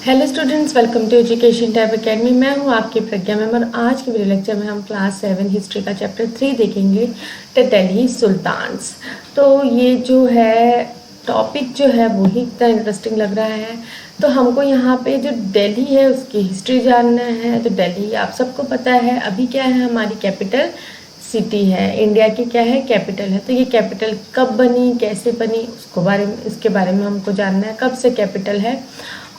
Hello students, welcome to Education Tab Academy. मैं हूं आपकी प्रज्ञा मैम और आज के वीडियो लेक्चर में हम क्लास 7 हिस्ट्री का चैप्टर 3 देखेंगे, द दिल्ली सुल्तान्स। तो ये जो है टॉपिक जो है वो ही इतना इंटरेस्टिंग लग रहा है। तो हमको यहाँ पे जो दिल्ली है उसकी हिस्ट्री जानना है। तो दिल्ली आप सबको पता है अभी क्या है, हमारी कैपिटल सिटी है, इंडिया की क्या है, कैपिटल है। तो ये कैपिटल कब बनी, कैसे बनी, इसके बारे में हमको जानना है, कब से कैपिटल है।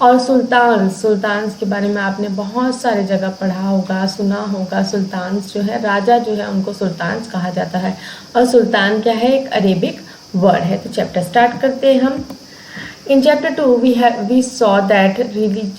और सुल्तान्स के बारे में आपने बहुत सारे जगह पढ़ा होगा, सुना होगा। सुल्तान्स जो है, राजा जो है, उनको सुल्तान्स कहा जाता है। और सुल्तान क्या है, एक अरेबिक वर्ड है। तो चैप्टर स्टार्ट करते हैं हम। In chapter 2, we saw that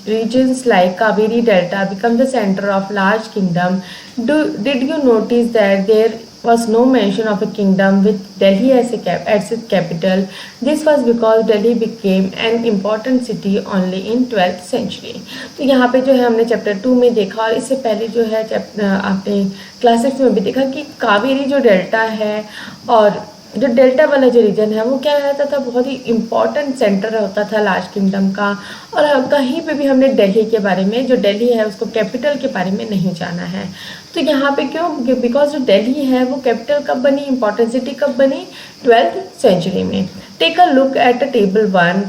regions like Kaveri Delta become the center of large kingdom. Did you notice that there was no mention of a kingdom with Delhi as its capital? This was because Delhi became an important city only in 12th century. तो यहाँ पे जो है हमने chapter 2 में देखा और इससे पहले जो है आपने क्लासेस में भी देखा कि कावेरी जो डेल्टा है और जो डेल्टा वाला जो रीजन है वो क्या रहता था, बहुत ही इम्पॉर्टेंट सेंटर होता था लार्ज किंगडम का। और कहीं पे भी हमने दिल्ली के बारे में, जो दिल्ली है उसको कैपिटल के बारे में नहीं जाना है। तो यहाँ पे क्यों, बिकॉज जो दिल्ली है वो कैपिटल कब बनी, इंपॉर्टेंट सिटी कब बनी, 12th सेंचुरी में। Take a look at table 1।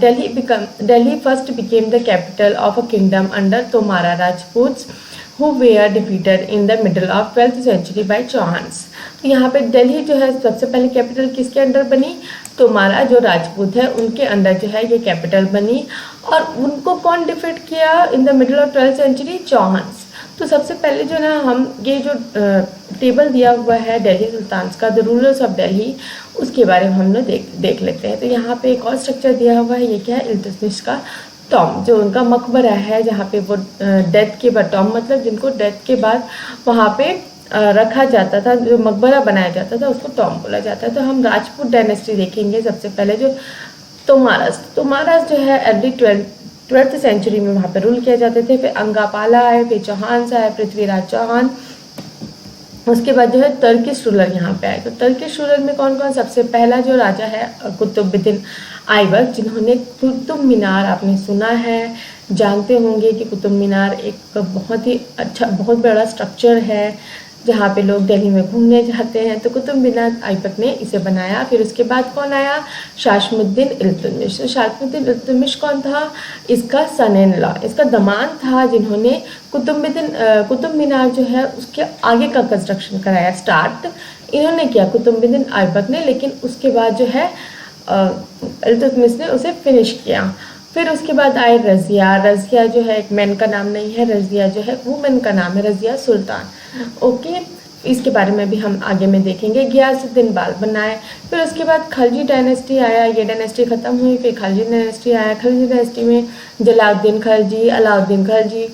Delhi first became the capital of a kingdom under Tomara Rajputs who were defeated in the middle of 12th century by Chauhans. तो यहाँ पे दिल्ली जो है सबसे पहले कैपिटल किसके अंडर बनी, तोमारा जो राजपूत है उनके अंडर जो है ये कैपिटल बनी। और उनको कौन डिफीट किया in the middle of 12th century, Chauhans. तो सबसे पहले जो ना हम ये जो टेबल दिया हुआ है दिल्ली सुल्तान्स का, द रूलर्स ऑफ दिल्ली, उसके बारे में हम लोग देख लेते हैं। तो यहाँ पे एक और स्ट्रक्चर दिया हुआ है, ये क्या है, इल्तुतमिश का टॉम, जो उनका मकबरा है जहाँ पे वो डेथ के बाद, टॉम मतलब जिनको डेथ के बाद वहाँ पे रखा जाता था, जो मकबरा बनाया जाता था उसको टॉम बोला जाता है। तो हम राजपूत डायनेस्टी देखेंगे। सबसे पहले जो तोमारास जो है अर्ली 12th सेंचुरी में वहाँ पे रूल किया जाते थे। फिर अंगापाला आए, फिर चौहान आए, पृथ्वीराज चौहान। उसके बाद जो है तर्किश रूलर यहाँ पे आए। तो तर्किश रूलर में कौन कौन, सबसे पहला जो राजा है कुतुबुद्दीन ऐबक, जिन्होंने कुतुब मीनार, आपने सुना है, जानते होंगे कि कुतुब मीनार एक बहुत ही अच्छा, बहुत बड़ा स्ट्रक्चर है जहाँ पे लोग दिल्ली में घूमने जाते हैं। तो कुतुब मीनार ऐबक ने इसे बनाया। फिर उसके बाद कौन आया, शासमुद्दीन इल्तुतमिश। तो शासमुद्दीन इल्तुतमिश कौन था, इसका सन इन लॉ, इसका दामाद था, जिन्होंने कुतुब मीनार जो है उसके आगे का कंस्ट्रक्शन कराया, स्टार्ट इन्होंने किया, कुतुबुद्दीन ऐबक ने। लेकिन उसके बाद जो है इल्तुतमिश ने उसे फिनिश किया। फिर उसके बाद आए रज़िया। रज़िया जो है एक मैन का नाम नहीं है, रज़िया जो है वुमेन का नाम है, रज़िया सुल्तान। ओके, इसके बारे में भी हम आगे में देखेंगे। गियासुद्दीन बालबन आए। फिर उसके बाद खलजी डायनेस्टी आया, ये डायनेस्टी ख़त्म हुई, फिर खलजी डायनेस्टी आया। खलजी डायनेस्टी में जलालुद्दीन खलजी, अलाउद्दीन खलजी।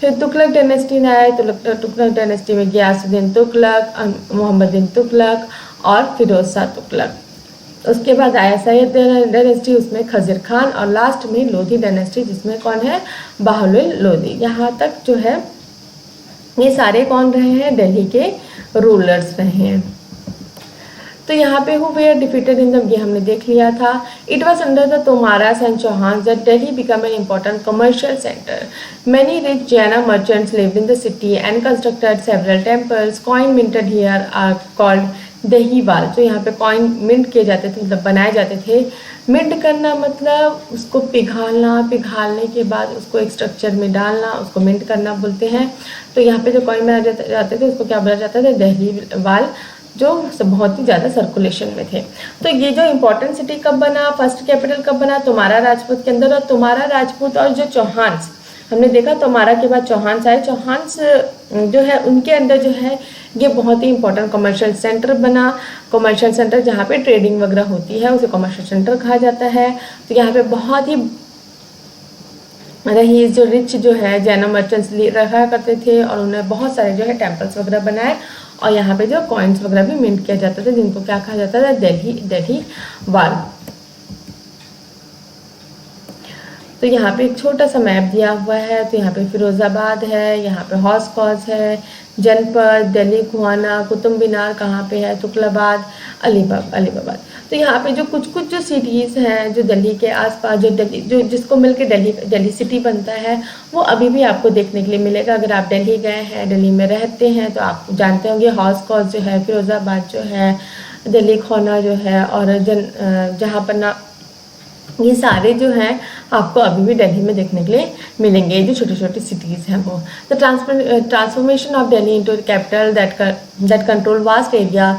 फिर तुगलक डायनेस्टी में आए, तुगलक डायनेस्टी में गियासुद्दीन तुगलक, मोहम्मद बिन तुगलक और फिरोज शाह तुगलक। उसके बाद आया सैयद डायनेस्टी, उसमें खजीर खान। और लास्ट में लोधी डायनेस्टी, जिसमें कौन है, बहाउल लोधी। यहाँ तक जो है ये सारे कौन रहे हैं, दिल्ली के रूलर्स रहे हैं। तो यहाँ पे who were defeated in the, ये हमने देख लिया था। It was under the Tomaras and Chauhan that Delhi become an important commercial centre. Many rich Jaina merchants lived in the city and constructed several temples. Coin minted here are called Dehliwal. तो यहाँ पे coin mint किए जाते थे, मतलब बनाए जाते थे। मिंट करना मतलब उसको पिघालना, पिघालने के बाद उसको एक स्ट्रक्चर में डालना, उसको मिंट करना बोलते हैं। तो यहाँ पे जो कॉइन बनाए जाते थे उसको क्या बोला जाता था, दहीवाल, जो बहुत ही ज़्यादा सर्कुलेशन में थे। तो ये जो इम्पोर्टेंट सिटी कब बना, फर्स्ट कैपिटल कब बना, तोमारा राजपूत के अंदर। और तोमारा राजपूत और जो चौहान्स, हमने देखा तोमारा के बाद चौहान्स आए। चौहान्स जो है उनके अंदर जो है ये बहुत ही इंपॉर्टेंट कमर्शियल सेंटर बना। कमर्शियल सेंटर जहाँ पे ट्रेडिंग वगैरह होती है उसे कमर्शियल सेंटर कहा जाता है। तो यहाँ पे बहुत ही रईस, जो रिच जो है जैना मर्चेंट्स रखा करते थे और उन्हें बहुत सारे जो है टेम्पल्स वगैरह बनाए। और यहाँ पे जो कॉइन्स वगैरह भी मिंट किया जाता था, जिनको क्या कहा जाता था, दहीवाल। तो यहाँ पे एक छोटा सा मैप दिया हुआ है। तो यहाँ पे फिरोज़ाबाद है, यहाँ पे हौस खौस है, जनपद, दिल्ली, खुआना, कुतुब मीनार कहाँ पे है, तुगलकाबाद, अलीबाबाद। तो यहाँ पे जो कुछ कुछ जो सिटीज़ हैं जो दिल्ली के आसपास, जो दिल्ली जो जिसको मिलके दिल्ली सिटी बनता है, वो अभी भी आपको देखने के लिए मिलेगा। अगर आप दिल्ली गए हैं, दिल्ली में रहते हैं, तो आप जानते होंगे हौस खौस जो है, फिरोज़ाबाद जो है, दिल्ली खुआना जो है, और जहाँ पर ना ये सारे जो हैं आपको अभी भी दिल्ली में देखने के लिए मिलेंगे, जो छोटी छोटी सिटीज़ हैं वो। The transformation of Delhi into capital that control vast area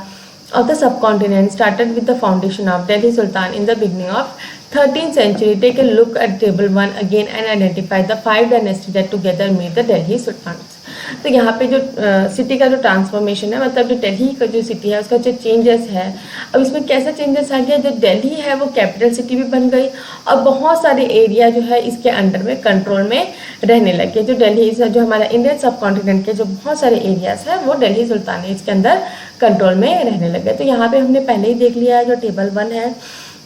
of the subcontinent started with the foundation of Delhi Sultan in the beginning of 13th century. Take a look at table 1 again and identify the 5 dynasties that together made the Delhi Sultans. तो यहाँ पे जो city का जो transformation है, मतलब जो दिल्ली का जो सिटी है उसका जो चेंजेस है, अब इसमें कैसा चेंजेस आ गया, जो दिल्ली है वो कैपिटल सिटी भी बन गई और बहुत सारे एरिया जो है इसके अंडर में कंट्रोल में रहने लगे। जो दिल्ली जो हमारा इंडियन सब कॉन्टिनेंट के जो बहुत सारे एरियाज हैं वो दिल्ली सुल्तानेट के अंदर कंट्रोल में रहने लगे। तो यहाँ पे हमने पहले ही देख लिया है, जो टेबल 1 है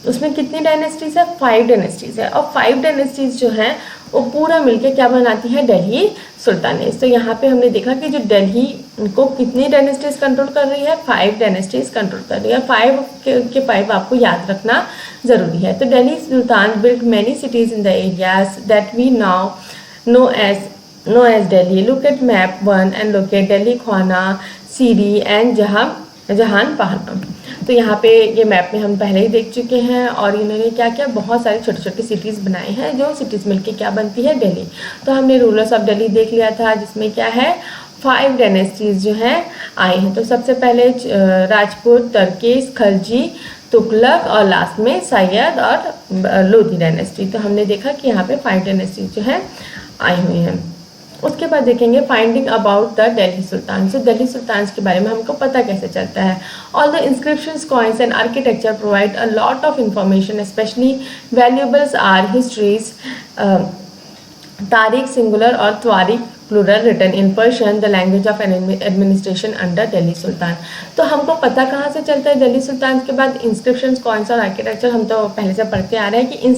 उसमें कितनी डायनेस्टीज है, 5 डायनेस्टीज है, और 5 डायनेस्टीज जो हैं वो पूरा मिलके क्या बनाती है, दिल्ली सुल्तानेट। तो यहाँ पे हमने देखा कि जो दिल्ली को कितनी डायनेस्टीज कंट्रोल कर रही है, 5 डायनेस्टीज कंट्रोल कर रही है। 5 के 5 आपको याद रखना जरूरी है। तो Delhi sultan built many cities in the areas that we now know as Delhi. Look at map 1 and look at Delhi, खुआना, सीरी एंड जहान पहलगाम। तो यहाँ पे ये मैप में हम पहले ही देख चुके हैं, और इन्होंने क्या क्या बहुत सारी छोटी छोटी सिटीज़ बनाई हैं, जो सिटीज़ मिलके क्या बनती है, दिल्ली। तो हमने रूलर्स ऑफ दिल्ली देख लिया था, जिसमें क्या है 5 डायनेस्टीज जो हैं आई हैं। तो सबसे पहले राजपूत, तुर्किश, खलजी, तुगलक, और लास्ट में सैयद और लोधी डायनेस्टी। तो हमने देखा कि यहाँ पे 5 डायनेस्टीज जो है आई हुई हैं। उसके बाद देखेंगे finding about the Delhi sultan. तो दिल्ली सुल्तान के बारे में हमको पता कैसे चलता है। All the inscriptions, coins and architecture provide a lot of information, especially valuables are histories, tarikh singular और tawarikh plural, written in Persian, the language of administration under Delhi sultan. तो हमको पता कहाँ से चलता है दिल्ली सुल्तान के बाद, इंस्क्रिप्शंस, कॉइन्स और आर्किटेक्चर हम तो पहले से पढ़ते आ रहे हैं कि इन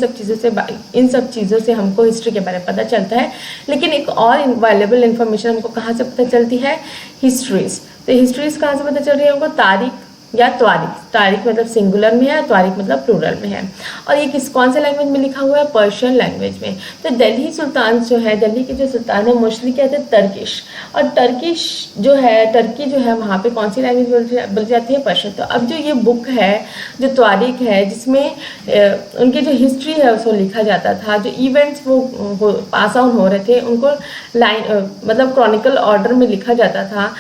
सब चीज़ों से हमको हिस्ट्री के बारे में पता चलता है। लेकिन एक और वैल्यूएबल इन्फॉर्मेशन हमको कहाँ से पता चलती है, हिस्ट्रीज। तो हिस्ट्रीज कहाँ से पता चल रही है हमको, तारीख या त्वारीख। तारीख मतलब सिंगुलर में है, त्वारीख मतलब प्लूरल में है। और ये कौन से लैंग्वेज में लिखा हुआ है, पर्शियन लैंग्वेज में। तो दिल्ली सुल्तान जो है, दिल्ली के जो सुल्तान है मोस्टली कहते हैं टर्किश, और टर्किश जो है, टर्की जो है वहाँ पे कौन सी लैंग्वेज बोली जाती है, पर्शियन। तो अब जो ये बुक है, जो त्वारीख है, जिसमें उनकी जो हिस्ट्री है उसको लिखा जाता था, जो इवेंट्स वो पास ऑन हो रहे थे उनको मतलब क्रॉनिकल ऑर्डर में लिखा जाता था,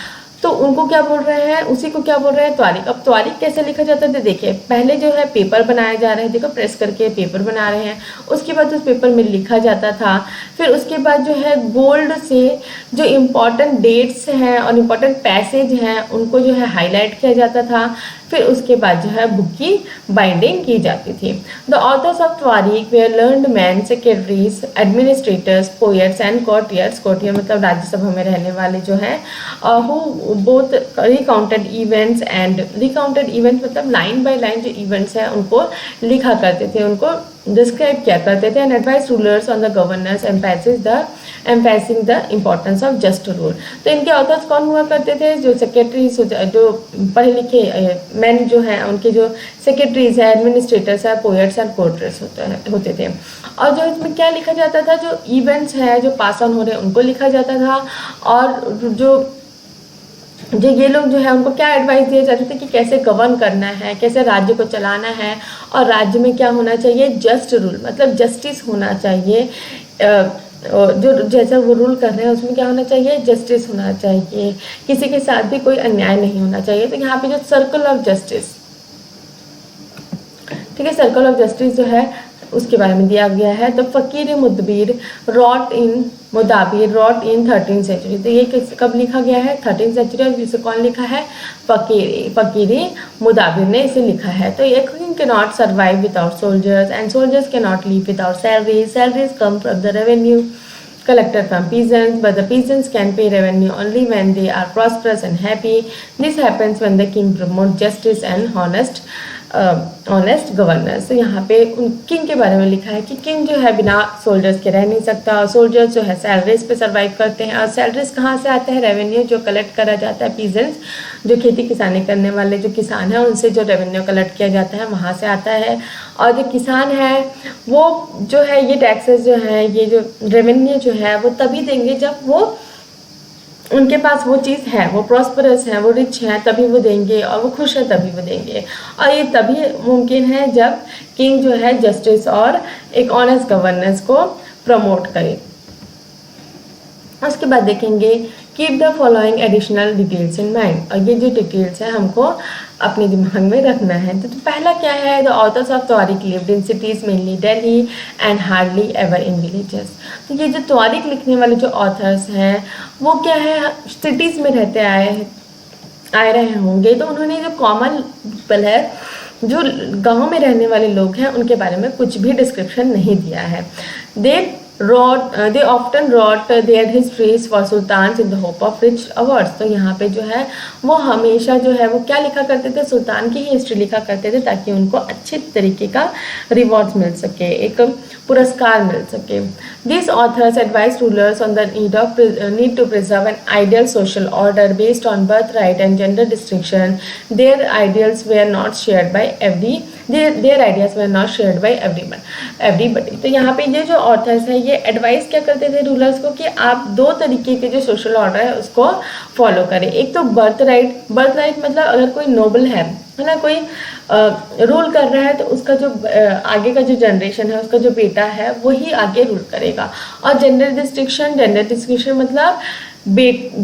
तो उनको क्या बोल रहे हैं, उसी को क्या बोल रहे हैं, त्वारीख। अब त्वारीख कैसे लिखा जाता है, देखिए पहले जो है पेपर बनाए जा रहे हैं, देखो प्रेस करके पेपर बना रहे हैं, उसके बाद उस पेपर में लिखा जाता था। फिर उसके बाद जो है गोल्ड से जो इम्पोर्टेंट डेट्स हैं और इम्पोर्टेंट पैसेज हैं उनको जो है हाईलाइट किया जाता था। फिर उसके बाद जो है बुक की बाइंडिंग की जाती थी। The authors of tawarikh were learned man, secretaries, administrators, poets and courtiers. Courtier मतलब राज्यसभा में रहने वाले जो हैं, who both recounted events and recounted events मतलब लाइन बाय लाइन जो इवेंट्स हैं उनको लिखा करते थे, उनको डिस्क्राइब किया करते थे। And advise rulers on the governance, emphasizing the importance of just rule. तो इनके ऑथर्स कौन हुआ करते थे, जो सेक्रेटरीज, जो पढ़े लिखे मैन जो हैं उनके जो सेक्रेटरीज है, एडमिनिस्ट्रेटर्स है, पोएट्स एंड कोर्टर्स होते थे। और जो इसमें क्या लिखा जाता था, जो इवेंट्स हैं जो पास ऑन हो रहे हैं उनको लिखा जाता था। और जो ये लोग जो है उनको क्या एडवाइस दिए जाते थे कि कैसे गवर्न करना है, कैसे राज्य को चलाना है, और राज्य में क्या होना चाहिए, जस्ट रूल मतलब जस्टिस होना चाहिए। जो जैसा वो रूल कर रहे हैं उसमें क्या होना चाहिए, जस्टिस होना चाहिए, किसी के साथ भी कोई अन्याय नहीं होना चाहिए। तो यहाँ पे जो सर्कल ऑफ जस्टिस, ठीक है, सर्कल ऑफ जस्टिस जो है उसके बारे में दिया गया है। तो फकीर मुदबिर रॉट इन 13th सेंचुरी। तो ये कब लिखा गया है, 13th सेंचुरी। और इसे कौन लिखा है, फकीर मुदाबिर ने इसे लिखा है। तो a king can not survive without soldiers and soldiers can not live without salaries come from the revenue collected from peasants, but the peasants can pay revenue only when they are prosperous and happy. This happens when the king promotes justice and honest honest governance. तो यहाँ पे उन king के बारे में लिखा है कि किंग जो है बिना सोल्जर्स के रह नहीं सकता, और सोल्जर्स जो है सैलरीज पे सर्वाइव करते हैं, और सैलरीज कहाँ से आते हैं, रेवेन्यू जो कलेक्ट करा जाता है पीजेंट्स, जो खेती किसानी करने वाले जो किसान हैं उनसे जो रेवेन्यू कलेक्ट किया जाता है वहाँ से आता है। और जो किसान है वो जो है ये टैक्सेस जो है, ये जो रेवेन्यू जो है वो तभी देंगे जब वो उनके पास वो चीज़ है, वो प्रॉस्परस है, वो रिच है, तभी वो देंगे, और वो खुश है तभी वो देंगे। और ये तभी मुमकिन है जब किंग जो है जस्टिस और एक ऑनेस्ट गवर्नेंस को प्रमोट करे। उसके बाद देखेंगे keep the following additional details in mind, और ये जो डिटेल्स है हमको अपने दिमाग में रखना है। तो पहला क्या है, the authors of tawarikh lived in cities mainly Delhi and hardly ever in villages. तो ये जो तौरीक लिखने वाले जो ऑथर्स हैं वो क्या है, सिटीज़ में रहते आए रहे होंगे, तो उन्होंने जो कॉमन पीपल है, जो गांव में रहने वाले लोग हैं, उनके बारे में कुछ भी डिस्क्रिप्शन नहीं दिया है। They often wrote their histories for sultans in the hope of rich awards। तो यहाँ पे जो है वो हमेशा जो है वो क्या लिखा करते थे, सुल्तान की ही हिस्ट्री लिखा करते थे ताकि उनको अच्छे तरीके का रिवॉर्ड्स मिल सके, एक पुरस्कार मिल सके। These authors advised rulers on the need to preserve an ideal social order based on birthright and gender distinction. Their ideas were not shared by their ideas were not shared by everybody। तो यहाँ पे ये जो authors है ये advice क्या करते थे रूलर्स को कि आप दो तरीके के जो सोशल ऑर्डर है उसको फॉलो करें। एक तो बर्थ राइट मतलब अगर कोई नोबल है ना, कोई रूल कर रहा है तो उसका जो आगे का जो जनरेशन है, उसका जो बेटा है वही आगे रूल करेगा। और जेंडर डिस्ट्रिक्शन मतलब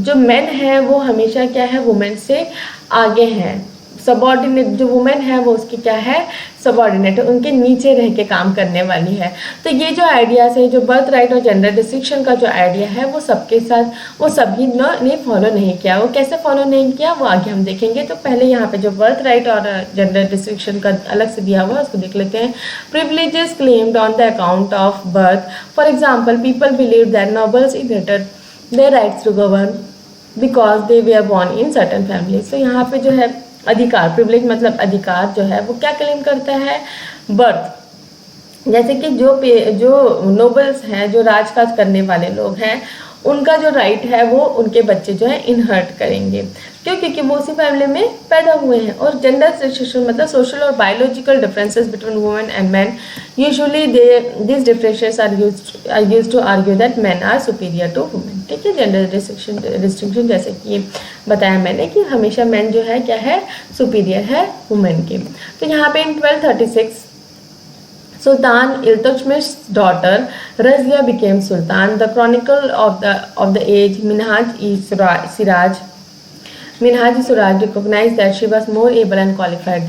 जो मेन है वो हमेशा क्या है, वुमेन से आगे हैं। सबॉर्डिनेट जो वुमेन है वो उसकी क्या है, सबॉर्डिनेट है, उनके नीचे रह के काम करने वाली है। तो ये जो आइडियाज़ है, जो बर्थ राइट और जेंडर डिस्टिंक्शन का जो आइडिया है वो सबके साथ वो सभी ने फॉलो नहीं किया। वो कैसे फॉलो नहीं किया वो आगे हम देखेंगे। तो पहले यहाँ पे जो बर्थ राइट और जेंडर डिस्टिंक्शन का अलग से दिया हुआ है उसको देख लेते हैं। Privileges claimed on the account of birth, for example people believe that nobles inherited their rights to govern because they वे are born in certain families. तो यहाँ पे जो है अधिकार, प्रिविलेज मतलब अधिकार जो है वो क्या क्लेम करता है, बर्थ। जैसे कि जो नोबल्स हैं, जो राजकाज करने वाले लोग हैं, उनका जो राइट है वो उनके बच्चे जो है इनहर्ट करेंगे। क्यों? क्योंकि वो उसी फैमिली में पैदा हुए हैं। और जेंडर डिस्टिंक्शन मतलब सोशल और biological differences between women and man, usually this differences are used to argue that man are superior to women. ठीक है, जेंडर डिस्टिंक्शन जैसे कि बताया मैंने कि हमेशा मैन जो है क्या है, सुपीरियर है वुमेन के। तो यहाँ पे इन 1236 Sultan Iltutmish's daughter Razia became Sultan. The chronicle of the age Minhaj-e-Suraj recognized that she was more able and qualified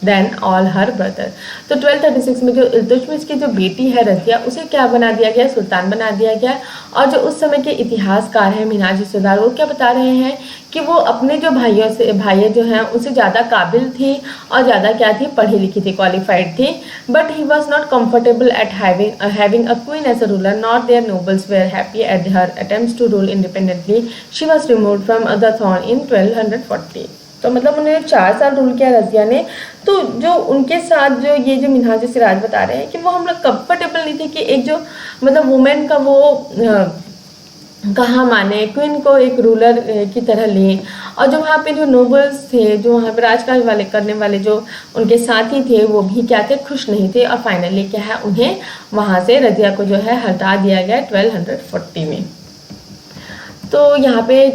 than all her brother। तो 1236 में जो इल्तुतमिश की जो बेटी है रजिया, उसे क्या बना दिया गया, सुल्तान बना दिया गया। और जो उस समय के इतिहासकार हैं मिन्हाज-ए-सुराज, वो क्या बता रहे हैं कि वो अपने जो भाइयों जो हैं उनसे ज़्यादा काबिल थी और ज़्यादा क्या थी, पढ़ी लिखी थी, क्वालिफाइड थी। But he was not comfortable at having a queen as a ruler, not their nobles were happy at her attempts to rule independently. She was removed from the throne in 1240। तो मतलब उन्होंने 4 साल rule किया रजिया ने। तो जो उनके साथ जो ये जो मिन्हाज-ए-सिराज बता रहे हैं कि वो हम लोग कंफर्टेबल नहीं थे कि एक जो मतलब वुमेन का वो कहाँ माने, क्वीन को एक रूलर की तरह लें। और जो वहाँ पे जो नोबल्स थे, जो वहाँ पे राजकाज वाले करने वाले जो उनके साथी थे, वो भी क्या थे, खुश नहीं थे। और फाइनली क्या है, उन्हें वहाँ से रजिया को जो है हटा दिया गया 1240 में। तो यहाँ पे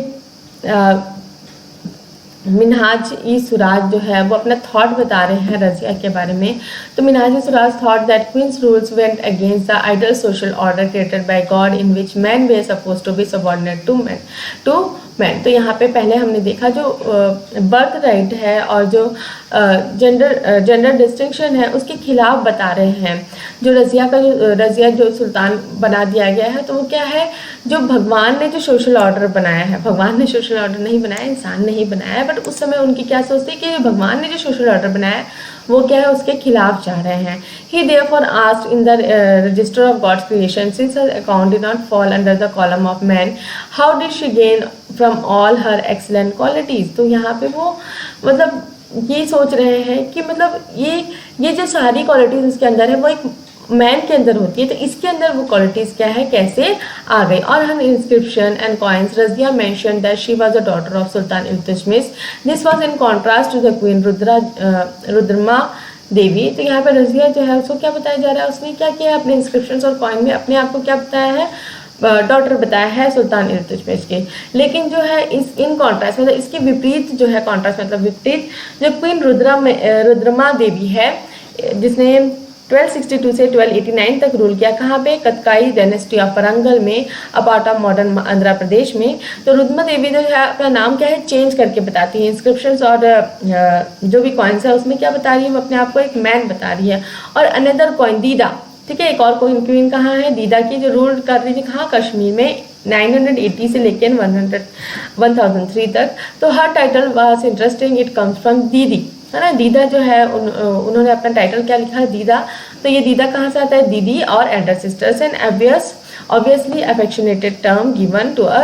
मिन्हाज-ए-सुराज जो है वो अपना थॉट बता रहे हैं रजिया के बारे में। तो Minhaj-i-Siraj thought that queens rules went against the ideal social order created by God in which man were suppose to be subordinate to man. तो यहाँ पे पहले हमने देखा जो बर्थ राइट है और जो जेंडर डिस्टिंक्शन है उसके खिलाफ बता रहे हैं। जो रजिया जो सुल्तान बना दिया गया है, तो वो क्या है, जो भगवान ने जो सोशल ऑर्डर बनाया है, भगवान ने सोशल ऑर्डर नहीं बनाया, इंसान ने ही बनाया है। बट उस समय उनकी क्या सोच थी कि भगवान ने जो सोशल ऑर्डर बनाया है वो क्या है, उसके खिलाफ जा रहे हैं। He therefore asked in the register of God's creation, since her account did not fall under the column of man, how did she gain from all her excellent qualities। तो यहाँ पे वो मतलब ये सोच रहे हैं कि मतलब ये जो सारी क्वालिटीज़ इसके अंदर है वो एक मैन के अंदर होती है, तो इसके अंदर वो क्वालिटीज़ क्या है, कैसे आ गई। और हम inscription and coins, Raziyya mention that she was a daughter of sultan Iltutmish, this was in contrast to the queen Rudrama Devi. तो यहाँ पे रजिया जो है उसको क्या बताया जा रहा है, उसने क्या किया अपने इंस्क्रिप्शंस और कॉइन में अपने आप को क्या बताया है, डॉटर बताया है सुल्तान इल्तुतमिश के। लेकिन जो है इन कॉन्ट्रास्ट मतलब इसके विपरीत जो है, कॉन्ट्रास्ट मतलब विपरीत, जो क्वीन रुद्रमा देवी है जिसने 1262 से 1289 तक रूल किया, कहाँ पे, कतकाई डायनेस्टी ऑफ वरंगल में, a part of modern Andhra Pradesh में। तो रुद्रमा देवी जो है अपना नाम क्या है चेंज करके बताती है, इंस्क्रिप्शंस और जो भी कॉइन्स है उसमें क्या बता रही है, वो अपने आप को एक मैन बता रही है। और अनदर कॉइन दीदा, ठीक है, एक और क्वीन कहाँ है, दीदा की, जो रूल कर रही थी कहाँ, कश्मीर में 980 से लेकर 1003 तक। तो हर title was interesting, it comes from didi, है ना। दीदा जो है उन्होंने अपना टाइटल क्या लिखा है, दीदा। तो ये दीदा कहाँ से आता है, दीदी और elder sisters, and obviously affectionate term given to a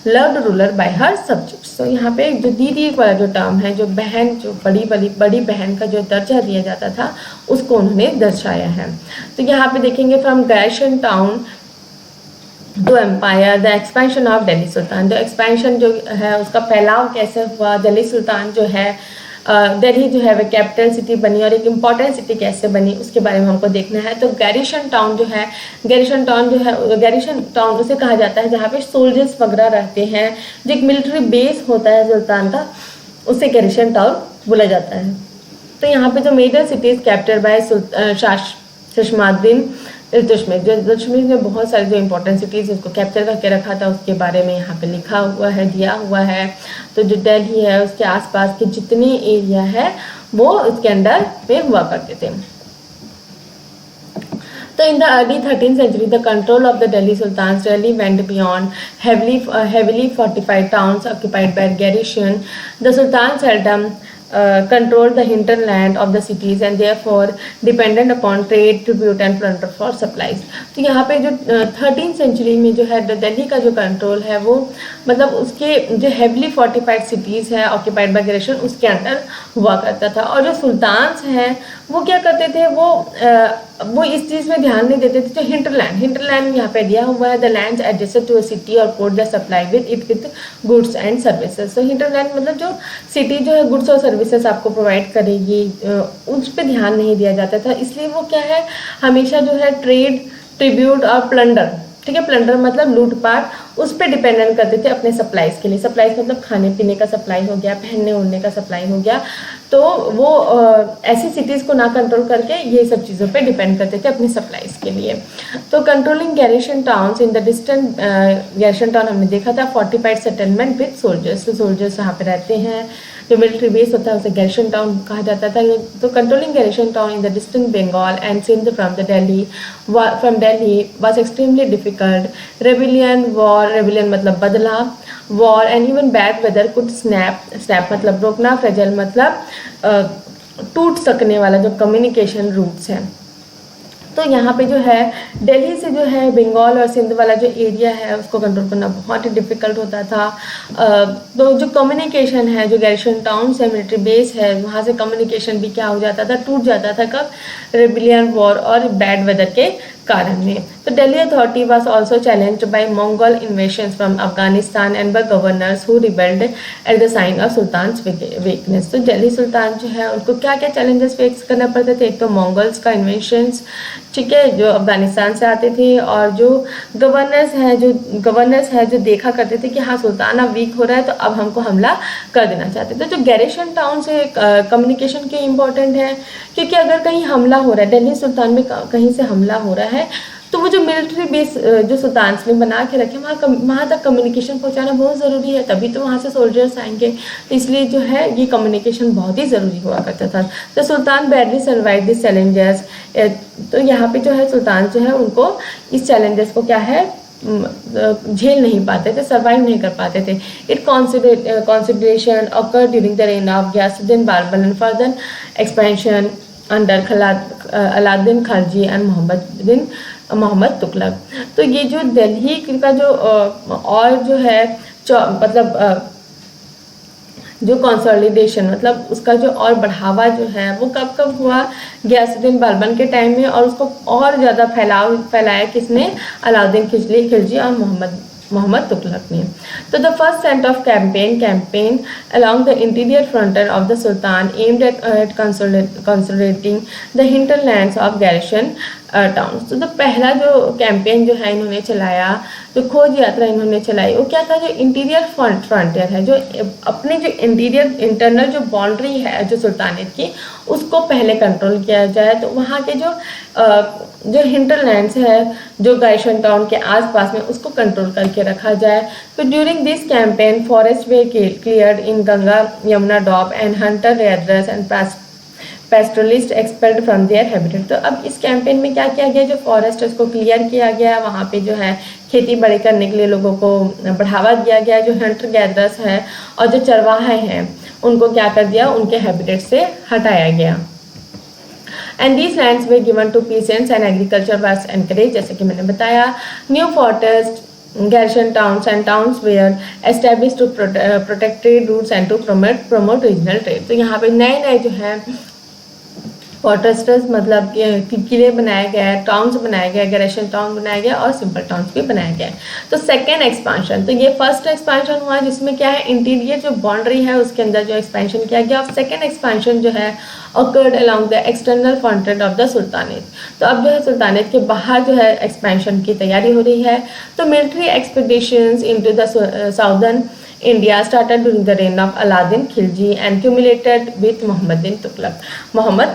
loved ruler by her subjects. तो यहाँ पे जो दीदी वाला जो टर्म है, जो बहन, जो बड़ी बहन का जो दर्जा दिया जाता था उसको उन्होंने दर्शाया है। तो यहाँ पे देखेंगे from garrison town to empire, the expansion of Delhi sultan, जो एक्सपेंशन जो है उसका फैलाव कैसे हुआ, दिल्ली सुल्तान जो है दिल्ली जो है वह कैपिटल सिटी बनी और एक इम्पॉर्टेंट सिटी कैसे बनी उसके बारे में हमको देखना है। तो गैरिशन टाउन जो है, गैरिशन टाउन उसे कहा जाता है जहाँ पे सोल्जर्स वगैरह रहते हैं, जो एक मिलिट्री बेस होता है सुल्तान का, उसे गैरिशन टाउन बोला जाता है। तो यहाँ पे जो major cities capture by Shamsuddin Iltutmish, जो इल्तुतमिश ने बहुत सारी जो इंपॉर्टेंट सिटीज़ उसको कैप्चर करके रखा था उसके बारे में यहाँ पे लिखा हुआ है, दिया हुआ है। तो जो दिल्ली है उसके आसपास के जितने एरिया है वो उसके अंडर में हुआ करते थे। तो in the early 13th century, the control of the Delhi Sultans really went beyond heavily fortified towns occupied by garrison. The Sultans seldom controlled the hinterland of the cities and therefore dependent upon trade, tribute and plunder for supplies. तो यहाँ पे जो 13th century में जो है दिल्ली का जो control है वो मतलब उसके जो हेवली फोर्टिफाइड सिटीज़ है ऑक्यूपाइड बाय गैरिसन उसके अंडर हुआ करता था। और जो सुल्तान्स हैं वो क्या करते थे, वो इस चीज़ में ध्यान नहीं देते थे। जो हिंटरलैंड यहाँ पे दिया हुआ है, the land adjacent to a city और port the supply with goods and services. तो हिंटरलैंड मतलब जो सिटी जो है गुड्स और सर्विसेज आपको प्रोवाइड करेगी, उस पर ध्यान नहीं दिया जाता था। इसलिए वो क्या है, हमेशा जो है ट्रेड, ट्रिब्यूट और प्लंडर, ठीक है, प्लंडर मतलब लूटपाट, उस पर डिपेंडेंट करते थे अपने सप्लाईज के लिए। सप्लाईज मतलब खाने पीने का सप्लाई हो गया, पहनने ओढ़ने का सप्लाई हो गया। तो वो ऐसी सिटीज़ को ना कंट्रोल करके ये सब चीज़ों पे डिपेंड करते थे अपनी सप्लाईज के लिए। तो controlling garrison towns in the distant, garrison town हमने देखा था फोर्टिफाइड सेटलमेंट विद सोल्जर्स। तो सोल्जर्स यहाँ पे रहते हैं, जो मिलिट्री बेस होता है उसे गैरिसन टाउन कहा जाता था। तो controlling garrison town in the distant Bengal and Sindh from Delhi was extremely difficult. Rebellion मतलब बदलाव, war and even bad weather could snap मतलब रोकना, फ्रेजाइल मतलब टूट सकने वाला जो कम्युनिकेशन रूट्स हैं। तो यहाँ पे जो है दिल्ली से जो है बंगाल और सिंध वाला जो एरिया है उसको कंट्रोल करना बहुत ही डिफ़िकल्ट होता था। तो जो कम्युनिकेशन है, जो गैरिसन टाउन्स है, मिलिट्री बेस है, वहाँ से कम्युनिकेशन भी क्या हो जाता था, टूट जाता था। कब, रेबिलियन, वॉर और बैड वेदर के कारण में। तो Delhi authority was also challenged by Mongol invasions from Afghanistan and by governors who rebelled at the sign of sultan's weakness. तो दिल्ली सुल्तान जो है उनको क्या क्या चैलेंजेस फेस करना पड़ते थे, एक तो मंगोल्स का इन्वेशंस, ठीक है, जो अफगानिस्तान से आते थे, और जो गवर्नर्स हैं जो देखा करते थे कि हाँ सुल्तान अब वीक हो रहा है तो अब हमको हमला कर देना चाहते थे। तो जो गैरिसन टाउन से कम्युनिकेशन क्यों इम्पोर्टेंट है, क्योंकि अगर कहीं हमला हो रहा है, दिल्ली सुल्तान में कहीं से हमला हो रहा है, तो वो जो मिलिट्री बेस जो सुल्तान ने बना के रखे वहाँ तक कम्युनिकेशन पहुँचाना बहुत ज़रूरी है, तभी तो वहाँ से सोल्जर्स आएंगे। तो इसलिए जो है ये कम्युनिकेशन बहुत ही ज़रूरी हुआ करता था। तो सुल्तान बैडली सर्वाइव दिस चैलेंजेस। तो यहाँ पे जो है सुल्तान जो है उनको इस चैलेंजेस को क्या है झेल नहीं पाते थे, सर्वाइव नहीं कर पाते थे। It consideration occur during the reign of Ghiyasuddin Balban and further expansion under Alauddin Khilji and Mohammad Tughlaq. तो ये जो दिल्ली का जो और जो है मतलब जो कंसोलिडेशन मतलब उसका जो और बढ़ावा जो है वो कब कब हुआ, गयासुद्दीन बालबन के टाइम में, और उसको और ज़्यादा फैलाया किसने, अलाउद्दीन खिलजी और मोहम्मद तुगलक ने। तो the first set of campaign along the interior frontier of the Sultan aimed at consolidating the hinterlands of Garrison town. तो पहला जो कैंपेन जो है इन्होंने चलाया, जो खोज यात्रा इन्होंने चलाई, वो क्या था, जो इंटीरियर फ्रंटियर है, जो अपनी जो इंटरनल जो बाउंड्री है जो सुल्तानेट की, उसको पहले कंट्रोल किया जाए। तो वहाँ के जो हिंटरलैंड्स है जो गाइशन टाउन के आसपास में, उसको कंट्रोल करके रखा जाए। तो during this campaign forest were cleared in Ganga Yamuna doab and hunter raiders and pastoralist expelled from their habitat. तो अब इस कैंपेन में क्या किया गया, जो फॉरेस्ट है उसको क्लियर किया गया, वहाँ पे जो है खेती बाड़ी करने के लिए लोगों को बढ़ावा दिया गया, जो हंटर गैदरर्स हैं और जो चरवाहे हैं उनको क्या कर दिया, उनके हैबिटेट से हटाया गया। And these lands were given to peasants and agriculture was encourage, जैसे कि मैंने बताया। New forts garrison towns and towns were established to protect trade routes and to promote regional trade। तो यहाँ पे नए जो है फोर्ट्रेसेस मतलब किले बनाए गए, टाउन्स बनाए गए, गैरेशन टाउन बनाया गया और सिंपल टाउन्स भी बनाए गए। तो सेकेंड एक्सपांशन, तो ये फर्स्ट एक्सपांशन हुआ जिसमें क्या है, इंटीरियर जो बाउंड्री है उसके अंदर जो एक्सपेंशन किया गया, और सेकेंड एक्सपांशन जो है occurred along the external frontier of the sultanate। तो अब जो है सुल्तानेट के बाहर जो है एक्सपेंशन की तैयारी हो रही है। तो military expeditions into the southern India started during the reign of Alauddin Khilji and culminated with Mohammad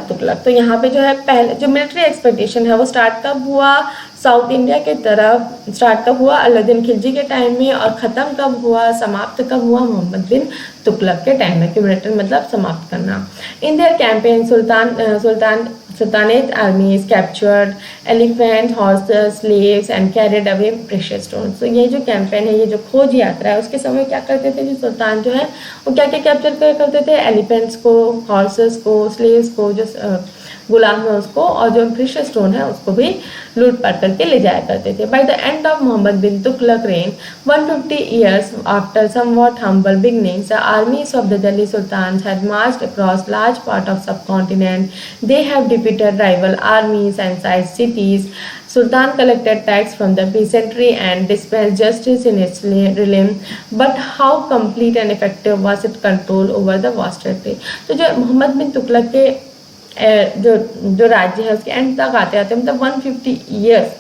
Tughlaq. तो यहाँ पे जो है पहले जो मिलिट्री एक्सपेडिशन है वो स्टार्ट कब हुआ, साउथ इंडिया के तरफ स्टार्ट कब हुआ, अलाउद्दीन खिलजी के टाइम में, और ख़त्म कब हुआ, समाप्त कब हुआ, मोहम्मद बिन तुगलक के टाइम में। क्यूमुलेटिव मतलब समाप्त करना। In their campaign Sultanate armies captured elephant, horses, slaves and carried away precious stones। तो ये जो कैंपेन है, ये जो खोज यात्रा है, उसके समय क्या करते थे जो सुल्तान जो है वो क्या क्या कैप्चर करते थे, एलिफेंट्स को, हॉर्सेस को, स्लेव्स को, जो गुलाम है उसको, और जो प्रीशियस स्टोन है उसको भी लूट पाट करके ले जाया करते थे। By the end of Mohammad bin Tughlaq reign 150 years after somewhat humble beginnings, the armies of the Delhi Sultans had marched across large part of subcontinent. They have defeated rival armies and sized cities. Sultan collected tax from the peasantry and dispensed justice in its realm, but how complete and effective was its control over the vast territory? तो जो मोहम्मद बिन तुगलक के जो राज्य है उसके and तक आते आते मतलब 150 ईयर्स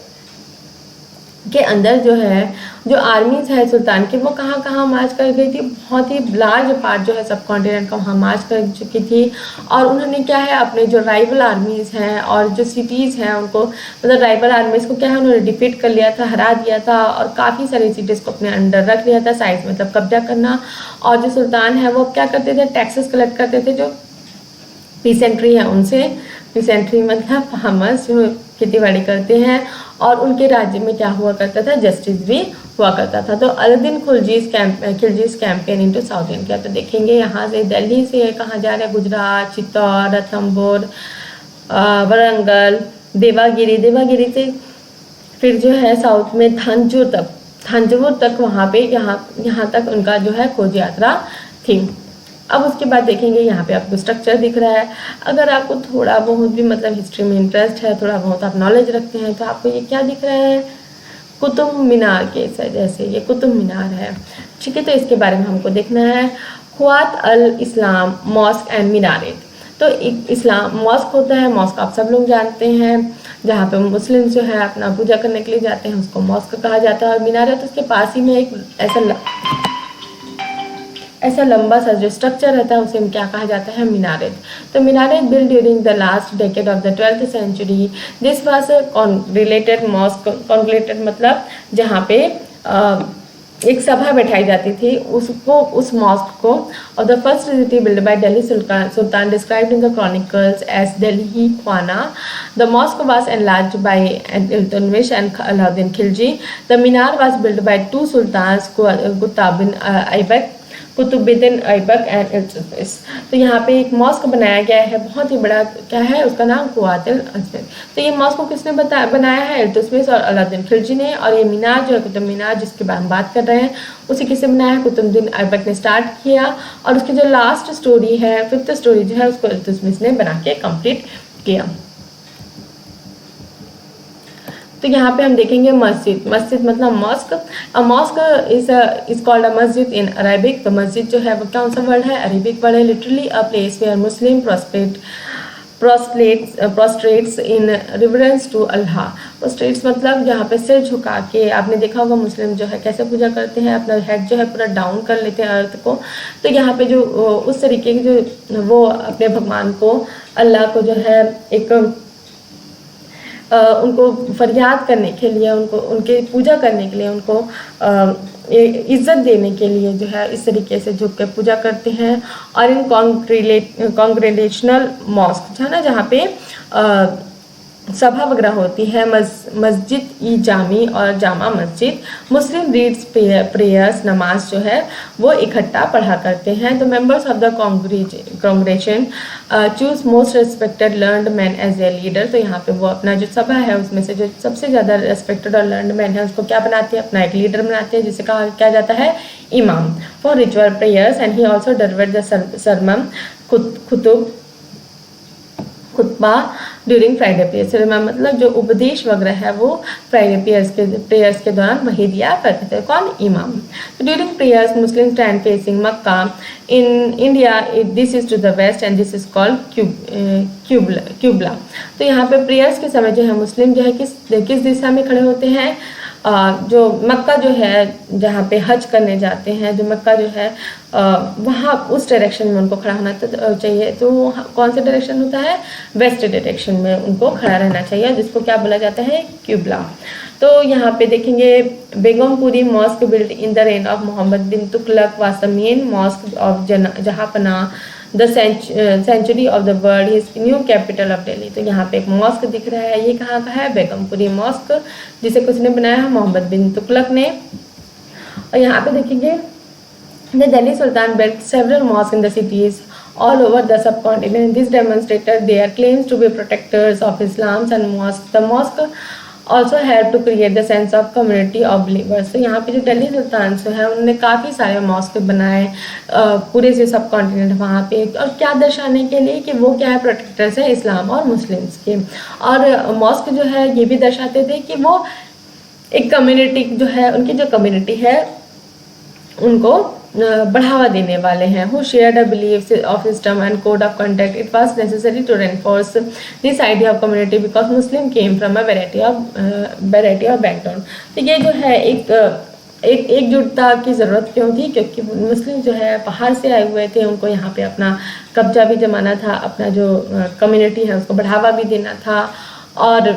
के अंदर जो है जो आर्मीज है सुल्तान की, वो कहाँ कहाँ मार्च कर गई थी, बहुत ही लार्ज पार्ट जो है सब कॉन्टिनेंट का वहाँ मार्च कर चुकी थी। और उन्होंने क्या है अपने जो राइवल आर्मीज़ हैं और जो सिटीज़ हैं उनको मतलब राइवल आर्मीज़ को क्या है उन्होंने डिफीट कर लिया था, हरा दिया था, और काफ़ी सारी सिटीज़ को अपने अंडर रख लिया था, साइज मतलब कब्जा करना। और जो सुल्तान है वो क्या करते थे, टैक्सेस कलेक्ट करते थे जो पीसेंट्री है उनसे, पीसेंट्री मतलब फार्मर्स जो खेती बाड़ी करते हैं, और उनके राज्य में क्या हुआ करता था, जस्टिस भी हुआ करता था। तो Alauddin Khalji's campaign into south India, तो देखेंगे यहाँ से दिल्ली से कहाँ जा रहे हैं, गुजरात, चित्तौड़, रणथंभौर, वरंगल, देवागिरी से फिर जो है साउथ में थांजवूर तक वहाँ पे यहाँ तक उनका जो है खोज यात्रा थी। अब उसके बाद देखेंगे यहाँ पे आपको स्ट्रक्चर दिख रहा है। अगर आपको थोड़ा बहुत भी मतलब हिस्ट्री में इंटरेस्ट है, थोड़ा बहुत आप नॉलेज रखते हैं, तो आपको ये क्या दिख रहा है, कुतुब मीनार के जैसे ये कुतुब मीनार है, ठीक है। तो इसके बारे में हमको देखना है। ख्वात अल इस्लाम मॉस्क एंड मीनारेट, तो इस्लाम मॉस्क होता है, मॉस्क आप सब लोग जानते हैं, जहाँ पे मुस्लिम जो है अपना पूजा करने के लिए जाते हैं उसको मॉस्क कहा जाता है। और मीनारेट उसके पास ही में एक ऐसा लंबा सा जो स्ट्रक्चर रहता है उसे हम क्या कहा जाता है, मीनारेट। तो minaret build during the last decade of the 12th century। This was related mosque, कॉन्क्लेटेड मतलब जहाँ पे एक सभा बैठाई जाती थी उसको, उस मॉस्क को। और the first city build by Delhi sultan described in the chronicles as Delhi ख्वाना। The mosque was enlarged by Iltutmish and Alauddin Khalji. The minar was build by two sultans Qutb bin Aibak Qutbuddin Aibak and Iltutmish. तो यहाँ पे एक मॉस्क बनाया गया है, बहुत ही बड़ा, क्या है उसका नाम, कुव्वातुल अज़्म। तो ये मॉस्क को किसने बनाया है, इल्तुतमिश और अलाउद्दीन खिलजी ने। और ये मीनार जो है कुतुब मीनार जिसके बारे में बात कर रहे हैं, उसे किसने बनाया है, कुतुबुद्दीन ऐबक ने स्टार्ट किया। और उसकी जो लास्ट स्टोरी है, 5th स्टोरी जो है, उसको इल्तुतमिश ने बना के कंप्लीट किया। तो यहाँ पे हम देखेंगे मस्जिद। मस्जिद मतलब mosque. A mosque is called a masjid in Arabic. तो मस्जिद जो है वो कौन सा वर्ड है, अरेबिक वर्ड है। Literally a place where Muslim prostrates in reverence to Allah. prostrates मतलब जहाँ पे सिर झुका के, आपने देखा होगा मुस्लिम जो है कैसे पूजा करते हैं, अपना हेड जो है पूरा डाउन कर लेते हैं अर्थ को। तो यहाँ पे जो उस तरीके की जो वो अपने भगवान को, अल्लाह को जो है एक उनको फरियाद करने के लिए, उनको उनके पूजा करने के लिए, उनको इज्जत देने के लिए जो है इस तरीके से झुक के पूजा करते हैं। और इन कॉन्ग्रेगेशनल मॉस्क जो है ना, जहाँ पे सभा वगैरह होती है, मस्जिद ई जामी और जामा मस्जिद, मुस्लिम रीड्स प्रेयर्स, नमाज जो है वो इकट्ठा पढ़ा करते हैं। तो members of the congregation choose most respected learned man as a leader. तो यहाँ पे वो अपना जो सभा है उसमें से जो सबसे ज़्यादा रेस्पेक्टेड और लर्नड मैन है उसको क्या बनाते हैं, अपना एक लीडर बनाते हैं, जिसे कहा क्या जाता है इमाम। For ritual prayers and he also delivered the sermon खुतबा ड्यूरिंग फ्राइडे प्रेयर्स। मतलब जो उपदेश वगैरह है वो फ्राइडे प्रेयर्स के दौरान वही दिया करते थे, कौन, इमाम। तो during prayers Muslim stand facing Mecca. In India this is to the west and this is called क्यूबला। तो यहाँ पे प्रेयर्स के समय जो है मुस्लिम जो है किस दिशा में खड़े होते हैं, जो मक्का जो है जहाँ पे हज करने जाते हैं, जो मक्का जो है वहाँ उस डायरेक्शन में उनको खड़ा होना चाहिए। तो कौन सा डायरेक्शन होता है, वेस्ट डायरेक्शन में उनको खड़ा रहना चाहिए, जिसको क्या बोला जाता है, क्यूबला। तो यहाँ पे देखेंगे Begumpuri mosque built in the reign of Mohammad bin Tughlaq was the main mosque of Jahanpanah the century of the world, his new capital of Delhi. तो यहाँ पे एक मॉस्क दिख रहा है, ये कहाँ का है, बेगमपुरी मॉस्क, जिसे किसने बनाया है, मोहम्मद बिन तुगलक ने। और यहाँ पे देखेंगे the Delhi Sultan built several mosques in the cities all over the subcontinent. This demonstrated their claims to be protectors of Islam and mosques. The mosque also helped to create the sense of community of believers. तो यहाँ पे जो Delhi sultan जो है उन्होंने काफ़ी सारे mask बनाए पूरे जो सब कॉन्टिनेंट वहाँ पे, और क्या दर्शाने के लिए कि वो क्या है, प्रोटेक्टर्स हैं इस्लाम और मुस्लिम्स के। और मॉस्क जो है ये भी दर्शाते थे कि वो एक कम्युनिटी जो है, उनकी जो कम्युनिटी है उनको बढ़ावा देने वाले हैं। Who shared a belief of system and code of conduct. It was necessary to reinforce this idea of community because Muslim came from a variety of background. तो ये जो है एक एकजुटता की ज़रूरत क्यों थी, क्योंकि मुस्लिम जो है बाहर से आए हुए थे, उनको यहाँ पे अपना कब्जा भी जमाना था, अपना जो कम्युनिटी है उसको बढ़ावा भी देना था, और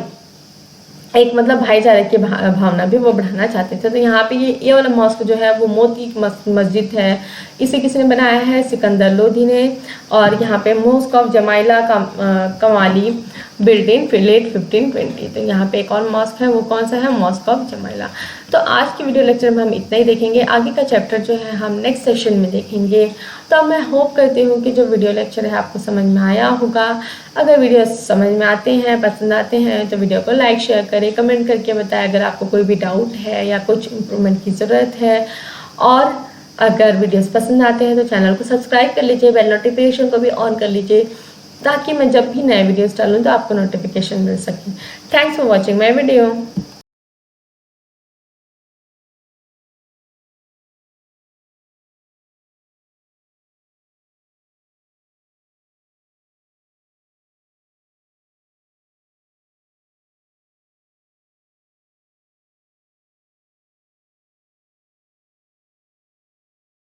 एक मतलब भाईचारे की भावना भी वो बढ़ाना चाहते थे। तो यहाँ पे ये वाला मॉस्क जो है वो मोती मस्जिद है, इसे किसने बनाया है, सिकंदर लोधी ने। और यहाँ पे मॉस्क ऑफ जमाइला कमाली बिल्ट इन लेट 1520। तो यहाँ पे एक और मॉस्क है, वो कौन सा है, मॉस्क ऑफ जमाइला। तो आज की वीडियो लेक्चर में हम इतना ही देखेंगे, आगे का चैप्टर जो है हम नेक्स्ट सेशन में देखेंगे। तो मैं होप करती हूँ कि जो वीडियो लेक्चर है आपको समझ में आया होगा। अगर वीडियो समझ में आते हैं, पसंद आते हैं, तो वीडियो को लाइक शेयर करें, कमेंट करके बताएं अगर आपको कोई भी डाउट है या कुछ इम्प्रूवमेंट की ज़रूरत है। और अगर वीडियोस पसंद आते हैं तो चैनल को सब्सक्राइब कर लीजिए, बेल नोटिफिकेशन को भी ऑन कर लीजिए, ताकि मैं जब भी नए वीडियोस डालूँ तो आपको नोटिफिकेशन मिल सके। Thanks for watching my video.